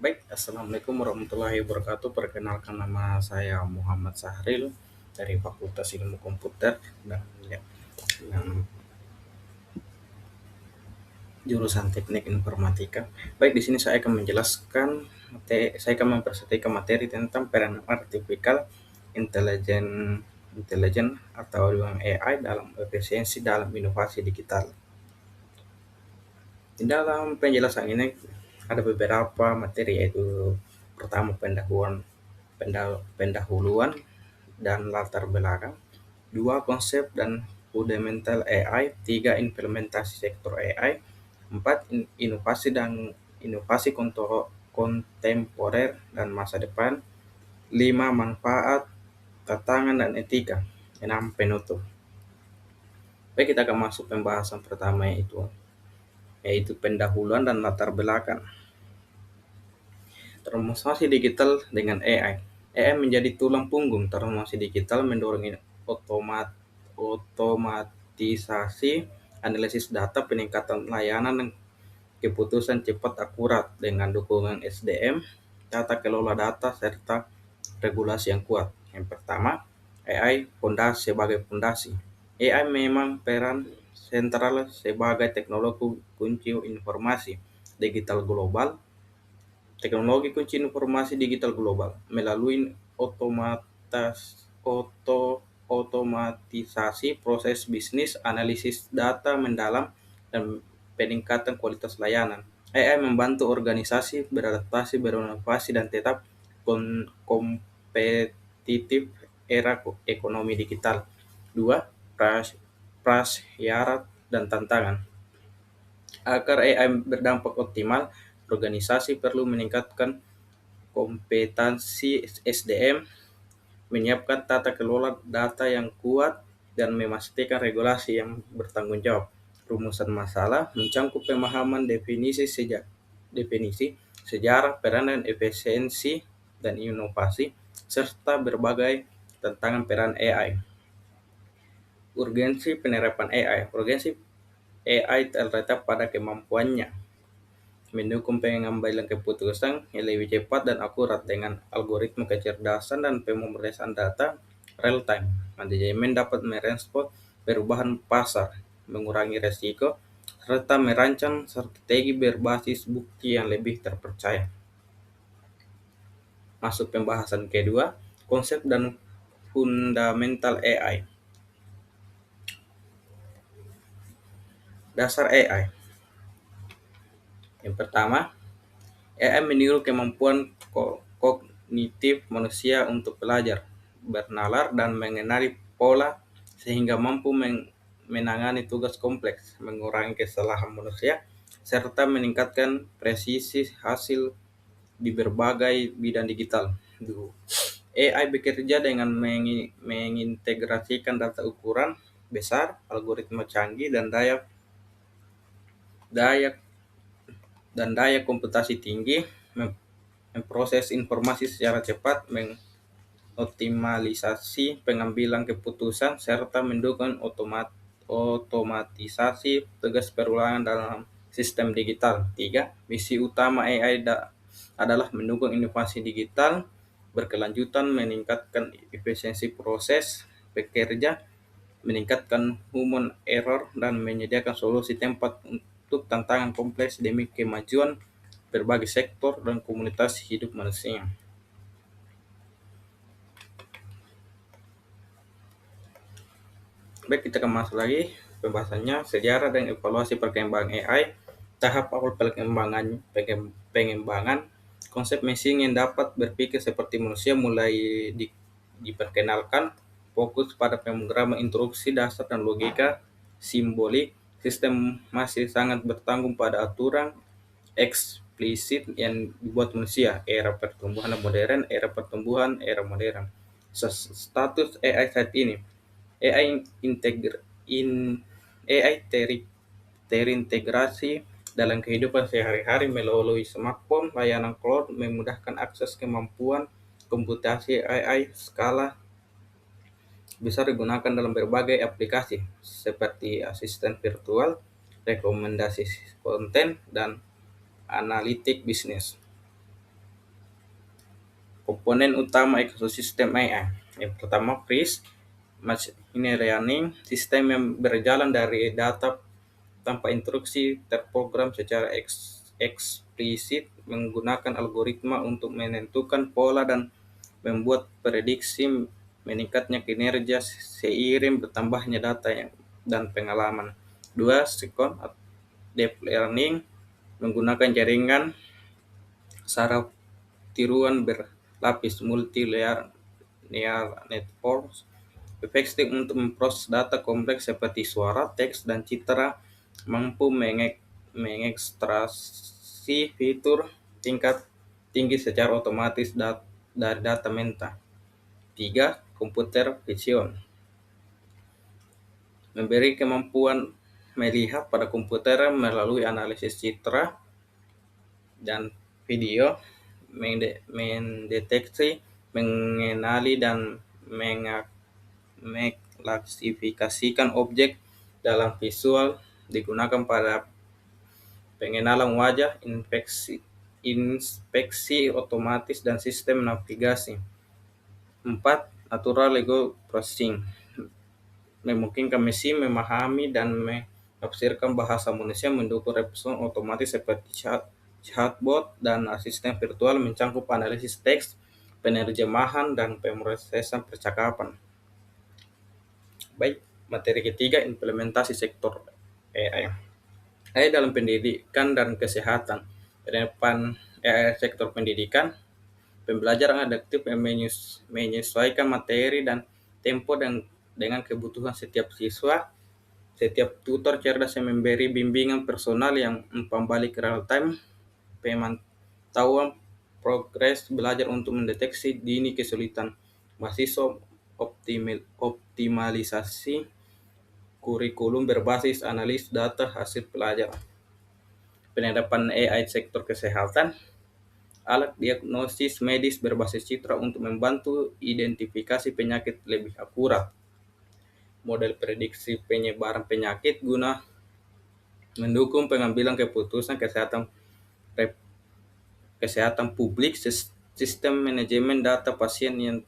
Baik, Assalamualaikum warahmatullahi wabarakatuh. Perkenalkan nama saya Muhammad Sahril dari Fakultas Ilmu Komputer dan yang jurusan Teknik Informatika. Baik, di sini saya akan menjelaskan saya akan mempresentasikan materi tentang peran artificial intelligence intelligence atau yang AI dalam efisiensi dalam inovasi digital. Di dalam penjelasan ini ada beberapa materi, yaitu pertama pendahuluan dan latar belakang, dua konsep dan fundamental AI, tiga implementasi sektor AI, empat inovasi kontemporer dan masa depan, lima manfaat, tantangan dan etika, enam penutup. Baik, kita akan masuk pembahasan pertama, yaitu pendahuluan dan latar belakang. Transformasi digital dengan AI. AI menjadi tulang punggung transformasi digital, mendorong otomatisasi, analisis data, peningkatan layanan, dan keputusan cepat akurat dengan dukungan SDM, tata kelola data, serta regulasi yang kuat. Yang pertama, AI sebagai fondasi. AI memang peran sentral sebagai teknologi kunci informasi digital global Teknologi kunci informasi digital global melalui otomatisasi proses bisnis, analisis data mendalam, dan peningkatan kualitas layanan. AI membantu organisasi beradaptasi, berinovasi, dan tetap kompetitif era ekonomi digital. Dua, prasyarat dan tantangan. Agar AI berdampak optimal, organisasi perlu meningkatkan kompetensi SDM, menyiapkan tata kelola data yang kuat, dan memastikan regulasi yang bertanggung jawab. Rumusan masalah mencangkup pemahaman definisi, sejarah, peranan, efisiensi, dan inovasi, serta berbagai tantangan peran AI. Urgensi penerapan AI. Urgensi AI terletak pada kemampuannya mendukung pengambilan keputusan yang lebih cepat dan akurat dengan algoritma kecerdasan dan pemrosesan data real time. Manajemen dapat merespons perubahan pasar, mengurangi resiko, serta merancang strategi berbasis bukti yang lebih terpercaya. Masuk pembahasan kedua, konsep dan fundamental AI. Dasar AI. Yang pertama, AI meniru kemampuan kognitif manusia untuk belajar, bernalar, dan mengenali pola sehingga mampu menangani tugas kompleks, mengurangi kesalahan manusia, serta meningkatkan presisi hasil di berbagai bidang digital. AI bekerja dengan mengintegrasikan data ukuran besar, algoritma canggih, daya daya komputasi tinggi, memproses informasi secara cepat, mengoptimalisasi pengambilan keputusan, serta mendukung otomatisasi tugas perulangan dalam sistem digital. 3. Misi utama AI adalah mendukung inovasi digital berkelanjutan, meningkatkan efisiensi proses pekerja, meningkatkan human error, dan menyediakan solusi tempat untuk tantangan kompleks demi kemajuan berbagai sektor dan komunitas hidup manusia. Baik, kita akan masuk lagi pembahasannya, sejarah dan evaluasi perkembangan AI. Tahap awal pengembangan konsep mesin yang dapat berpikir seperti manusia mulai diperkenalkan, fokus pada pemrograman instruksi dasar dan logika simbolik. Sistem masih sangat bertanggung pada aturan eksplisit yang dibuat manusia. Era modern. Status AI saat ini. AI integr in AI terintegrasi dalam kehidupan sehari-hari melalui smartphone, layanan cloud memudahkan akses kemampuan komputasi AI skala besar digunakan dalam berbagai aplikasi seperti asisten virtual, rekomendasi konten, dan analitik bisnis. Komponen utama ekosistem AI. Yang pertama, FRIS, Machine Learning, sistem yang berjalan dari data tanpa instruksi terprogram secara eksplisit menggunakan algoritma untuk menentukan pola dan membuat prediksi meningkatnya kinerja seiring bertambahnya data dan pengalaman. Dua, Second, Deep Learning menggunakan jaringan saraf tiruan berlapis multi-layer neural networks efektif untuk memproses data kompleks seperti suara, teks, dan citra, mampu mengekstraksi fitur tingkat tinggi secara otomatis dari data mentah. 3. Computer vision memberi kemampuan melihat pada komputer melalui analisis citra dan video, mendeteksi, mengenali, dan mengklasifikasikan objek dalam visual, digunakan pada pengenalan wajah, inspeksi otomatis, dan sistem navigasi. 4. Natural Language Processing memungkinkan mesin memahami dan menafsirkan bahasa manusia, mendukung respons otomatis seperti chatbot dan asisten virtual, mencakup analisis teks, penerjemahan, dan pemrosesan percakapan. Baik, materi ketiga, implementasi sektor AI. AI dalam pendidikan dan kesehatan. Penerapan AI sektor pendidikan, pembelajaran adaptif yang menyesuaikan materi dan tempo dengan kebutuhan setiap siswa. Setiap tutor cerdas yang memberi bimbingan personal yang membalik real time, pemantauan progres belajar untuk mendeteksi dini kesulitan mahasiswa, optimalisasi kurikulum berbasis analis data hasil pelajaran. Penerapan AI sektor kesehatan, alat diagnosis medis berbasis citra untuk membantu identifikasi penyakit lebih akurat, model prediksi penyebaran penyakit guna mendukung pengambilan keputusan kesehatan publik, sistem manajemen data pasien yang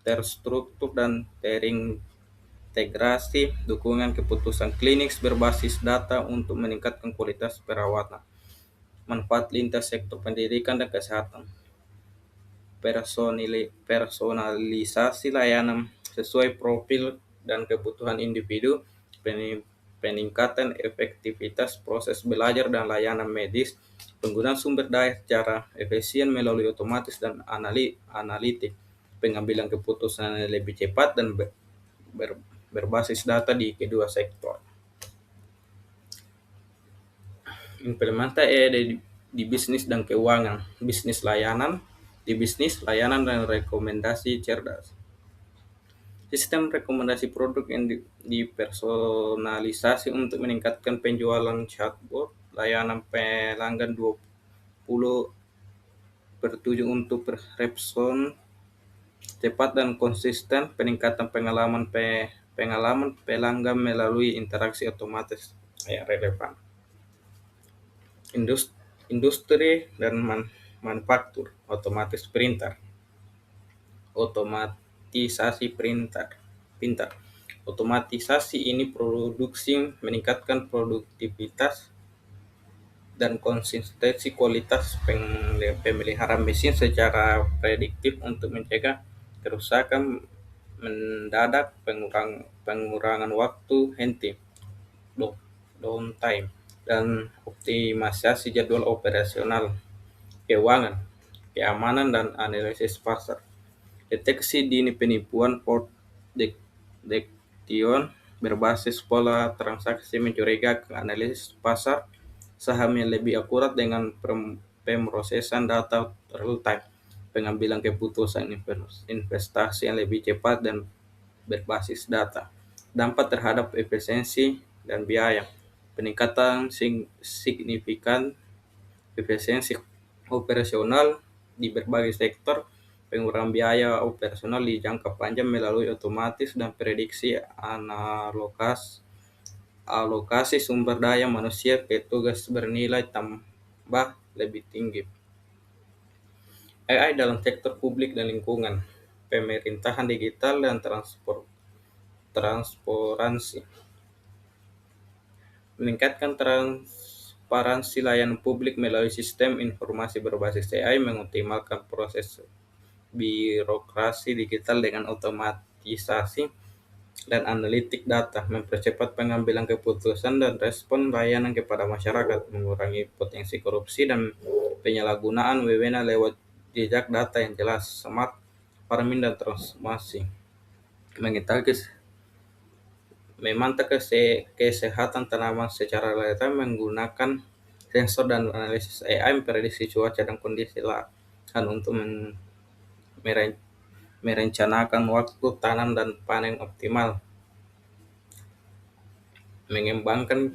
terstruktur dan terintegrasi, dukungan keputusan klinis berbasis data untuk meningkatkan kualitas perawatan, manfaat lintas sektor pendidikan dan kesehatan, personalisasi layanan sesuai profil dan kebutuhan individu, peningkatan efektivitas proses belajar dan layanan medis, penggunaan sumber daya secara efisien melalui otomatis dan analitik, pengambilan keputusan yang lebih cepat dan berbasis data di kedua sektor. Implementasi AI di bisnis dan keuangan, bisnis layanan, di bisnis layanan dan rekomendasi cerdas. Sistem rekomendasi produk yang dipersonalisasi untuk meningkatkan penjualan, chatbot, layanan pelanggan 20/7 untuk respon cepat dan konsisten, peningkatan pengalaman pelanggan melalui interaksi otomatis yang relevan. Industri dan manufaktur, otomatis printer. Otomatisasi pintar. Otomatisasi ini produksi meningkatkan produktivitas dan konsistensi kualitas pemeliharaan mesin secara prediktif untuk mencegah kerusakan mendadak, pengurangan waktu henti downtime, dan optimalisasi jadwal operasional, keuangan, keamanan, dan analisis pasar. Deteksi dini penipuan, fraud detection berbasis pola transaksi mencurigakan, analisis pasar saham yang lebih akurat dengan pemrosesan data real time, pengambilan keputusan investasi yang lebih cepat dan berbasis data. Dampak terhadap efisiensi dan biaya, peningkatan signifikan efisiensi operasional di berbagai sektor, pengurangan biaya operasional di jangka panjang melalui otomatis dan prediksi alokasi sumber daya manusia ke tugas bernilai tambah lebih tinggi. AI dalam sektor publik dan lingkungan, pemerintahan digital dan transparansi, meningkatkan transparansi layanan publik melalui sistem informasi berbasis AI, mengoptimalkan proses birokrasi digital dengan otomatisasi dan analitik data, mempercepat pengambilan keputusan dan respon layanan kepada masyarakat, mengurangi potensi korupsi dan penyalahgunaan wewenang lewat jejak data yang jelas, smart farming dan transformasi, mengetahui memantau kesehatan tanaman secara real time menggunakan sensor dan analisis AI, memprediksi cuaca dan kondisi lahan untuk merencanakan waktu tanam dan panen optimal, mengembangkan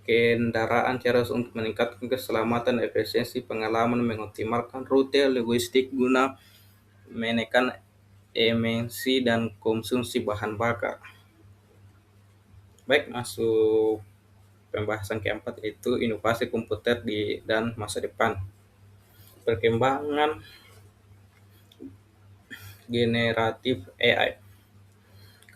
kendaraan cerdas untuk meningkatkan keselamatan dan efisiensi pengalaman, mengoptimalkan rute logistik guna menekan emisi dan konsumsi bahan bakar. Baik, masuk pembahasan keempat, itu inovasi komputer dan masa depan. Perkembangan generatif AI.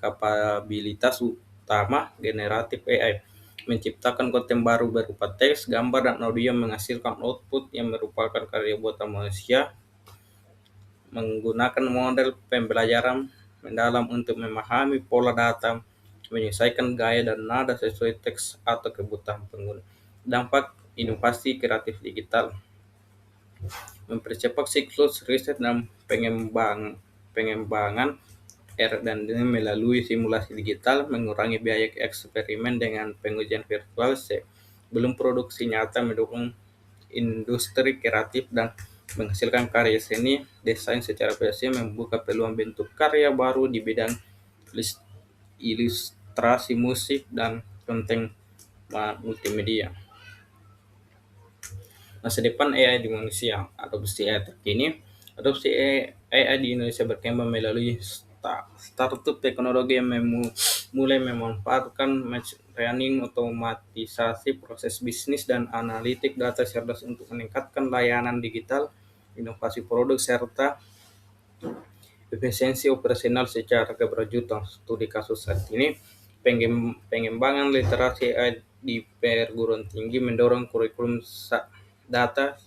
Kapabilitas utama generatif AI menciptakan konten baru berupa teks, gambar, dan audio, menghasilkan output yang merupakan karya buatan manusia, menggunakan model pembelajaran mendalam untuk memahami pola data, menyesuaikan gaya dan nada sesuai teks atau kebutuhan pengguna. Dampak inovasi kreatif digital, mempercepat siklus riset dan pengembangan R&D melalui simulasi digital, mengurangi biaya eksperimen dengan pengujian virtual sebelum produksi nyata, mendukung industri kreatif dan menghasilkan karya seni, desain secara presisi, membuka peluang bentuk karya baru di bidang ilustrasi, musik, dan konten multimedia. Masa depan AI di manusia, adopsi AI terkini. Adopsi AI di Indonesia berkembang melalui startup teknologi yang mulai memanfaatkan machine learning, otomatisasi proses bisnis, dan analitik data cerdas untuk meningkatkan layanan digital, inovasi produk, serta efisiensi operasional secara keberlanjutan. Studi kasus saat ini, pengembangan literasi AI di perguruan tinggi mendorong kurikulum data,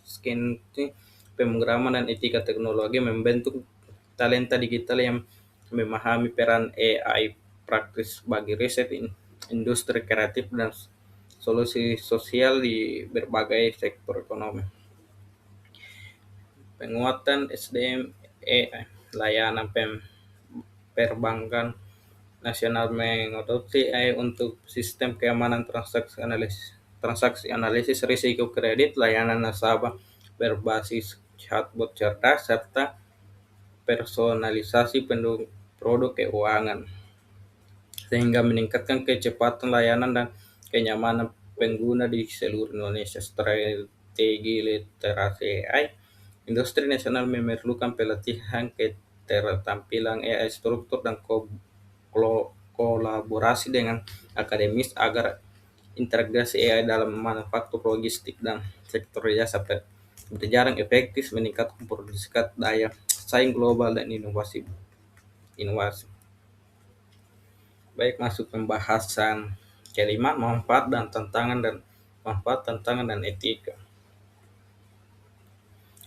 pemrograman, dan etika teknologi, membentuk talenta digital yang memahami peran AI praktis bagi riset, industri kreatif, dan solusi sosial di berbagai sektor ekonomi. Penguatan SDM AI, layanan perbankan nasional mengadopsi AI untuk sistem keamanan transaksi analisis risiko kredit, layanan nasabah berbasis chatbot cerdas, serta personalisasi produk keuangan, sehingga meningkatkan kecepatan layanan dan kenyamanan pengguna di seluruh Indonesia. Strategi literasi AI, industri nasional memerlukan pelatihan keterampilan AI struktur dan kolaborasi dengan akademis agar integrasi AI dalam manufaktur, logistik, dan sektor jasa berjalan efektif, meningkatkan produksi daya saing global dan inovasi. Baik, masuk pembahasan kelima, manfaat, tantangan, dan etika.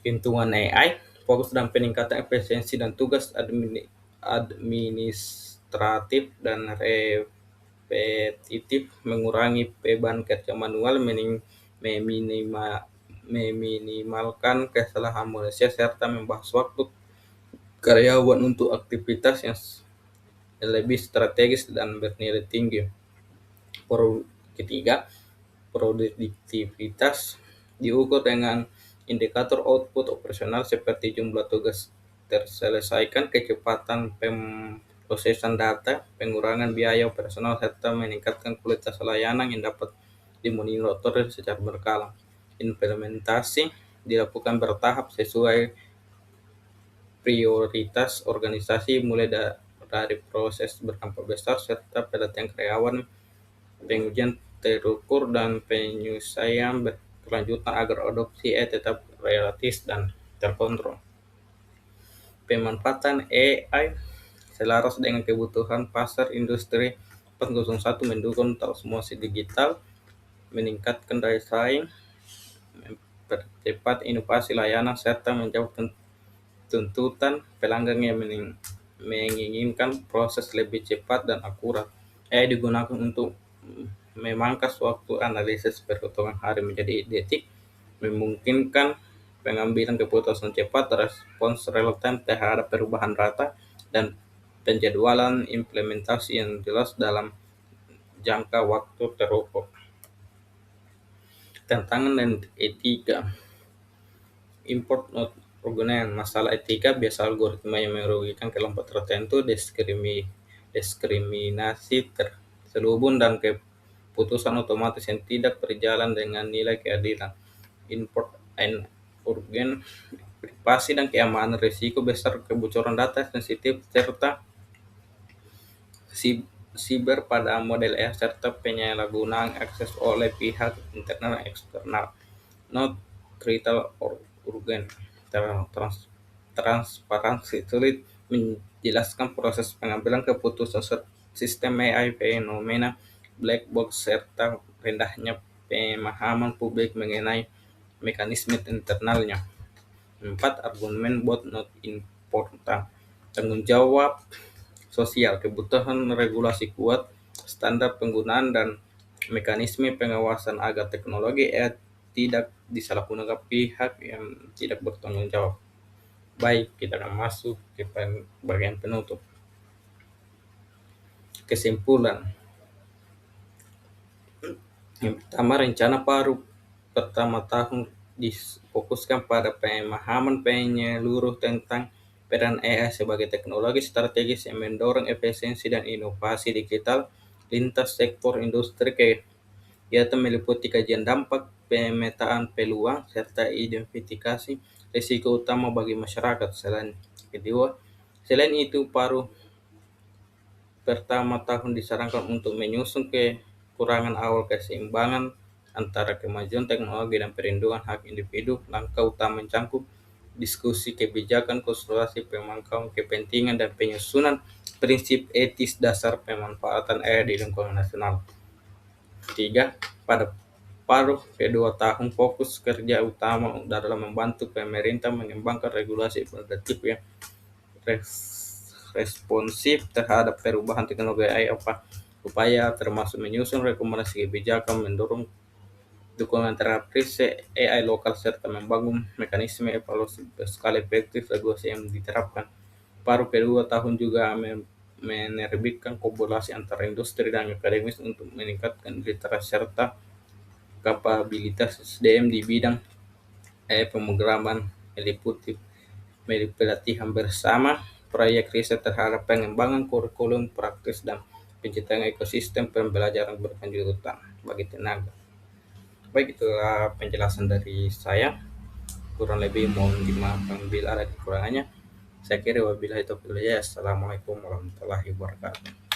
Hitungan AI fokus dalam peningkatan efisiensi dan tugas administratif dan repetitif, mengurangi beban kerja manual, meminimalkan kesalahan manusia, serta membahas waktu karyawan untuk aktivitas yang lebih strategis dan bernilai tinggi. Ketiga, produktivitas diukur dengan indikator output operasional seperti jumlah tugas terselesaikan, kecepatan pemrosesan data, pengurangan biaya operasional, serta meningkatkan kualitas layanan yang dapat dimonitor secara berkala. Implementasi dilakukan bertahap sesuai prioritas organisasi, mulai dari proses berdampak besar serta pelatihan karyawan, pengujian terukur, dan penyesuaian berkelanjutan agar adopsi tetap realistis dan terkontrol. Pemanfaatan AI selaras dengan kebutuhan pasar industri 4.0 mendukung transformasi digital, meningkatkan daya saing, mempercepat inovasi layanan, serta menjawab tuntutan pelanggan yang menginginkan proses lebih cepat dan akurat. AI digunakan untuk memangkas waktu analisis perhitungan hari menjadi detik, memungkinkan pengambilan keputusan cepat, respons real-time terhadap perubahan data, dan penjadwalan implementasi yang jelas dalam jangka waktu terukur. Tantangan dan etika. Import not penggunaan masalah etika biasa algoritma yang merugikan kelompok tertentu, diskriminasi terselubung, dan keputusan otomatis yang tidak berjalan dengan nilai keadilan. Import and urgen privasi dan keamanan, risiko besar kebocoran data sensitif serta siber pada model AI serta penyalahgunaan akses oleh pihak internal dan eksternal. Not critical or urgent. Transparansi sulit menjelaskan proses pengambilan keputusan sistem AI, fenomena black box, serta rendahnya pemahaman publik mengenai mekanisme internalnya. 4. Argumen bot not important. Tanggung jawab sosial, kebutuhan regulasi kuat, standar penggunaan, dan mekanisme pengawasan agar teknologi AI tidak disalahgunakan pihak yang tidak bertanggung jawab. Baik, kita akan masuk ke bagian penutup. Kesimpulan. Yang pertama, rencana baru pertama tahun difokuskan pada pemahaman penyeluruh tentang peran AI sebagai teknologi strategis yang mendorong efisiensi dan inovasi digital lintas sektor industri. Kegiatan meliputi kajian dampak, pemetaan peluang, serta identifikasi risiko utama bagi masyarakat. Selain itu, paruh pertama tahun disarankan untuk menyusun kekurangan awal keseimbangan antara kemajuan teknologi dan perlindungan hak individu. Langkah utama mencangkup diskusi kebijakan, konsultasi pemangkau kepentingan, dan penyusunan prinsip etis dasar pemanfaatan AI di lingkungan nasional. 3. Pada paruh kedua tahun, fokus kerja utama dalam membantu pemerintah mengembangkan regulasi produktif yang responsif terhadap perubahan teknologi AI, upaya termasuk menyusun rekomendasi kebijakan, mendorong dukungan terhadap riset AI lokal, serta membangun mekanisme evaluasi berskala efektif regulasi yang diterapkan. Paruh kedua tahun juga menerbitkan kolaborasi antara industri dan akademis untuk meningkatkan literasi serta kapabilitas SDM di bidang pemrograman, meliputi pelatihan bersama, proyek riset terhadap pengembangan kurikulum praktis, dan penciptaan ekosistem pembelajaran berkelanjutan bagi tenaga. Baik, itulah penjelasan dari saya. Kurang lebih mohon dimaafkan bila ada kekurangannya. Saya kira wabillahi taufiq wal hidayah. Assalamualaikum warahmatullahi wabarakatuh.